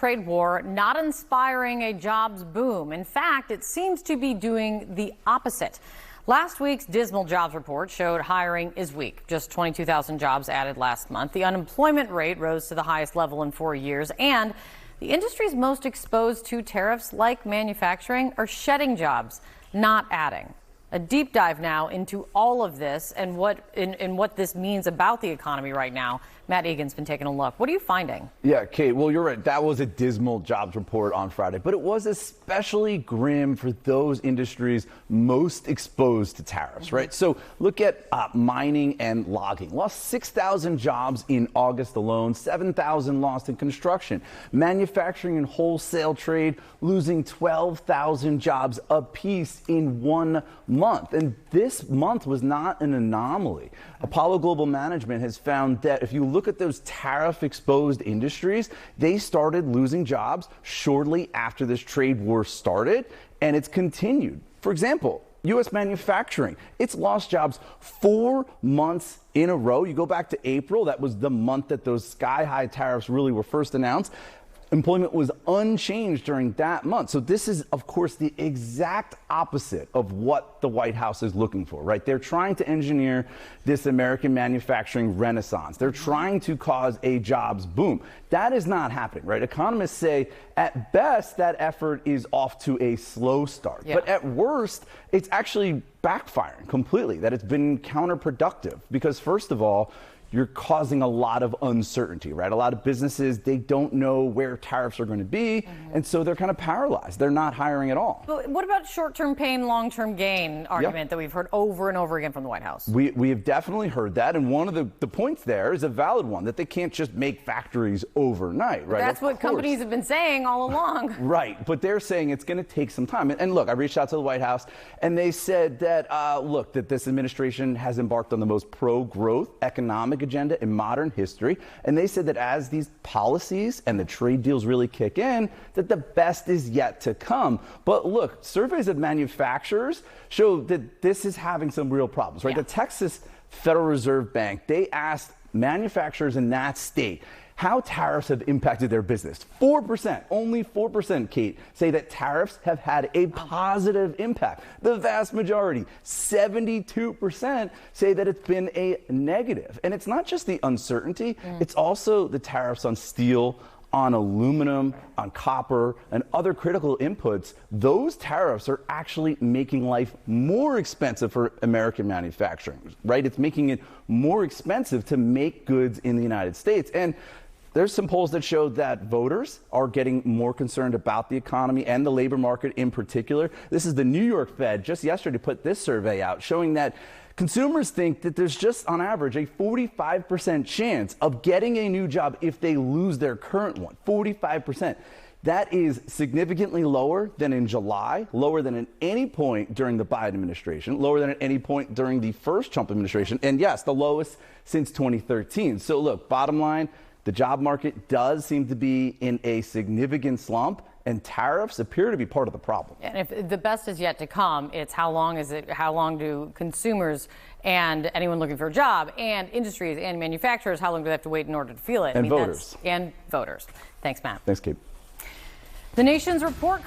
trade war not inspiring a jobs boom. In fact, it seems to be doing the opposite. Last week's dismal jobs report showed hiring is weak. Just 22,000 jobs added last month. The unemployment rate rose to the highest level in 4 years, and the industries most exposed to tariffs, like manufacturing, are shedding jobs, not adding. A deep dive now into all of this and what this means about the economy right now. Matt Egan's been taking a look. What are you finding? Yeah, Kate, well, you're right. That was a dismal jobs report on Friday, but it was especially grim for those industries most exposed to tariffs, right? So look at mining and logging. Lost 6,000 jobs in August alone, 7,000 lost in construction. Manufacturing and wholesale trade losing 12,000 jobs apiece in 1 month. And this month was not an anomaly. Apollo Global Management has found that if you look at those tariff-exposed industries, they started losing jobs shortly after this trade war started, and it's continued. For example, U.S. manufacturing, it's lost jobs 4 months in a row. You go back to April, that was the month that those sky-high tariffs really were first announced. Employment was unchanged during that month. So this is, of course, the exact opposite of what the White House is looking for, right? They're trying to engineer this American manufacturing renaissance. They're trying to cause a jobs boom. That is not happening, right? Economists say at best that effort is off to a slow start. Yeah. But at worst, it's actually backfiring completely, that it's been counterproductive. Because first of all, you're causing a lot of uncertainty, right? A lot of businesses, they don't know where tariffs are going to be, and so they're kind of paralyzed. They're not hiring at all. But what about short-term pain, long-term gain argument that we've heard over and over again from the White House? We have definitely heard that, and one of the points there is a valid one, that they can't just make factories overnight, right? That's what companies have been saying all along. Right, but they're saying it's going to take some time. And look, I reached out to the White House, and they said that, look, that this administration has embarked on the most pro-growth economic agenda in modern history, and they said that as these policies and the trade deals really kick in, that the best is yet to come. But look, surveys of manufacturers show that this is having some real problems, right? Yeah. The Texas Federal Reserve Bank, they asked manufacturers in that state how tariffs have impacted their business. 4%, only 4%, Kate, say that tariffs have had a positive impact. The vast majority, 72%, say that it's been a negative. And it's not just the uncertainty, it's also the tariffs on steel, on aluminum, on copper, and other critical inputs. Those tariffs are actually making life more expensive for American manufacturing, right? It's making it more expensive to make goods in the United States. And there's some polls that show that voters are getting more concerned about the economy and the labor market in particular. This is the New York Fed just yesterday put this survey out showing that consumers think that there's just on average a 45% chance of getting a new job if they lose their current one. 45%. That is significantly lower than in July, lower than at any point during the Biden administration, lower than at any point during the first Trump administration, and yes, the lowest since 2013. So look, bottom line, the job market does seem to be in a significant slump, and tariffs appear to be part of the problem. And if the best is yet to come, it's how long do consumers and anyone looking for a job and industries and manufacturers, how long do they have to wait in order to feel it? And voters. And voters. Thanks, Matt. Thanks, Kate. The Nation's report